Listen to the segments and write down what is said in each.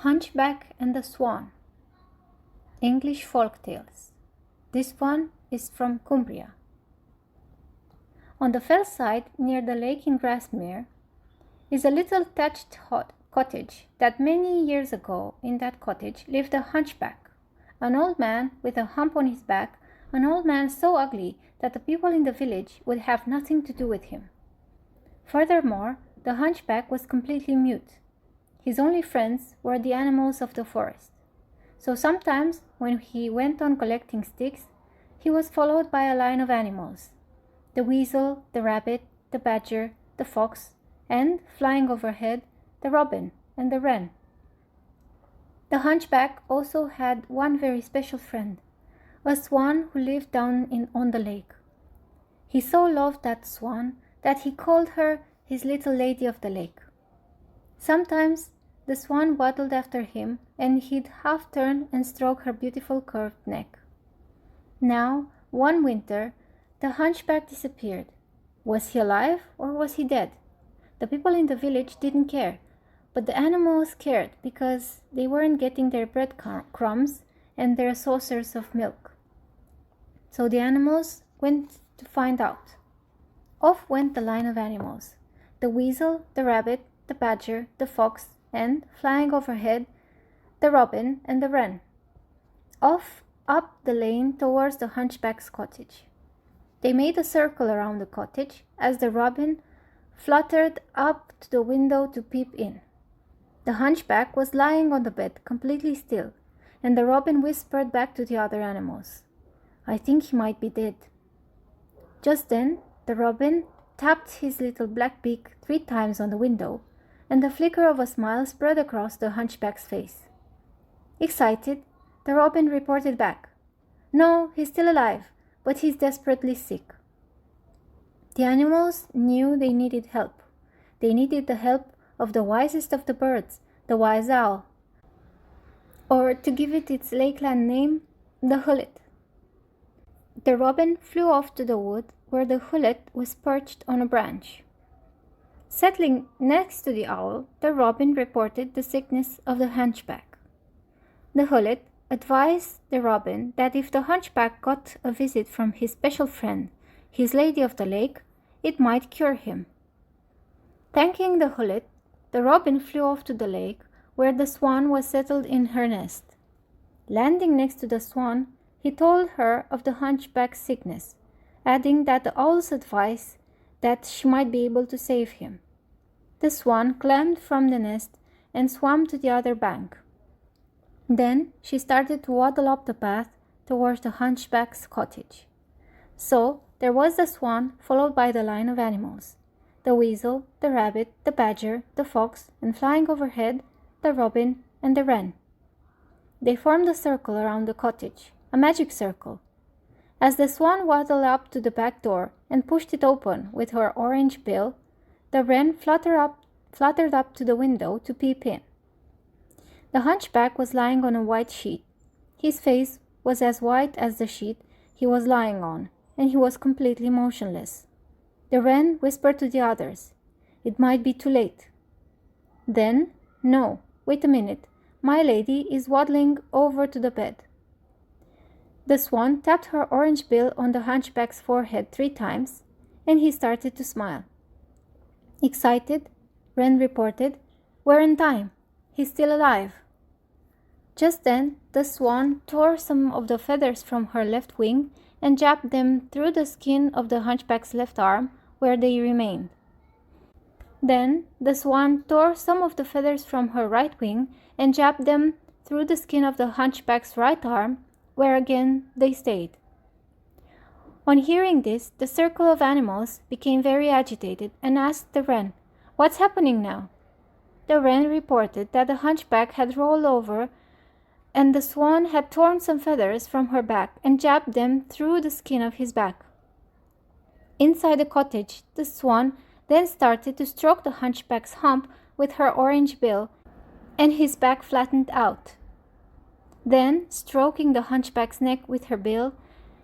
Hunchback and the Swan. English folk tales. This one is from Cumbria. On the fell side near the lake in Grasmere is a little thatched cottage that many years ago in that cottage lived a hunchback, an old man with a hump on his back, an old man so ugly that the people in the village would have nothing to do with him. Furthermore, the hunchback was completely mute. His only friends were the animals of the forest. So sometimes when he went on collecting sticks, he was followed by a line of animals: the weasel, the rabbit, the badger, the fox, and, flying overhead, the robin and the wren. The hunchback also had one very special friend, a swan who lived down on the lake. He so loved that swan that he called her his little lady of the lake. Sometimes the swan waddled after him, and he'd half turn and stroke her beautiful curved neck. Now, one winter, the hunchback disappeared. Was he alive or was he dead? The people in the village didn't care, but the animals cared because they weren't getting their bread crumbs and their saucers of milk. So the animals went to find out. Off went the line of animals: the weasel, the rabbit, the badger, the fox, and, flying overhead, the robin and the wren. Off up the lane towards the hunchback's cottage. They made a circle around the cottage as the robin fluttered up to the window to peep in. The hunchback was lying on the bed, completely still, and the robin whispered back to the other animals, "I think he might be dead." Just then, the robin tapped his little black beak 3 times on the window, and the flicker of a smile spread across the hunchback's face. Excited, the robin reported back, "No, he's still alive, but he's desperately sick." The animals knew they needed help. They needed the help of the wisest of the birds, the wise owl, or to give it its lakeland name, the hullet. The robin flew off to the wood where the hullet was perched on a branch. Settling next to the owl, the robin reported the sickness of the hunchback. The hullet advised the robin that if the hunchback got a visit from his special friend, his lady of the lake, it might cure him. Thanking the hullet, the robin flew off to the lake where the swan was settled in her nest. Landing next to the swan, he told her of the hunchback's sickness, adding that the owl's advice that she might be able to save him. The swan climbed from the nest and swam to the other bank. Then she started to waddle up the path towards the hunchback's cottage. So there was the swan, followed by the line of animals: the weasel, the rabbit, the badger, the fox, and, flying overhead, the robin and the wren. They formed a circle around the cottage, a magic circle. As the swan waddled up to the back door and pushed it open with her orange bill, the wren fluttered up to the window to peep in. The hunchback was lying on a white sheet. His face was as white as the sheet he was lying on, and he was completely motionless. The wren whispered to the others, "It might be too late." Then, "No, wait a minute, my lady is waddling over to the bed." The swan tapped her orange bill on the hunchback's forehead 3 times, and he started to smile. Excited, wren reported, "We're in time. He's still alive." Just then, the swan tore some of the feathers from her left wing and jabbed them through the skin of the hunchback's left arm, where they remained. Then the swan tore some of the feathers from her right wing and jabbed them through the skin of the hunchback's right arm, where again they stayed. On hearing this, the circle of animals became very agitated and asked the wren, "What's happening now?" The wren reported that the hunchback had rolled over and the swan had torn some feathers from her back and jabbed them through the skin of his back. Inside the cottage, the swan then started to stroke the hunchback's hump with her orange bill, and his back flattened out. Then, stroking the hunchback's neck with her bill,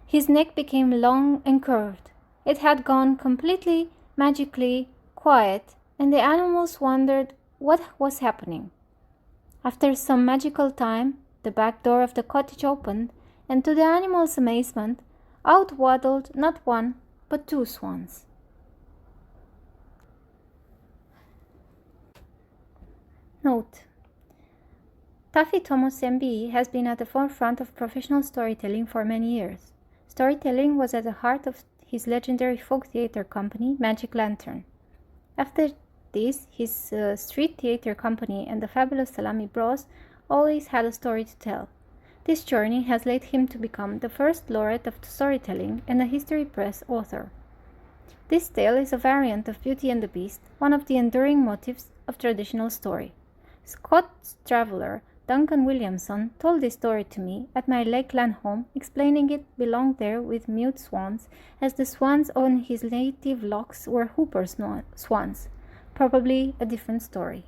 his neck became long and curved. It had gone completely, magically quiet, and the animals wondered what was happening. After some magical time, the back door of the cottage opened, and to the animals' amazement, out waddled not one, but 2 swans. Note: Taffy Thomas MBE has been at the forefront of professional storytelling for many years. Storytelling was at the heart of his legendary folk theatre company, Magic Lantern. After this, his street theatre company and the fabulous Salami Bros always had a story to tell. This journey has led him to become the first laureate of storytelling and a History Press author. This tale is a variant of Beauty and the Beast, one of the enduring motifs of traditional story. Scots traveller Duncan Williamson told this story to me at my Lakeland home, explaining it belonged there with mute swans, as the swans on his native lochs were Hooper swans, probably a different story.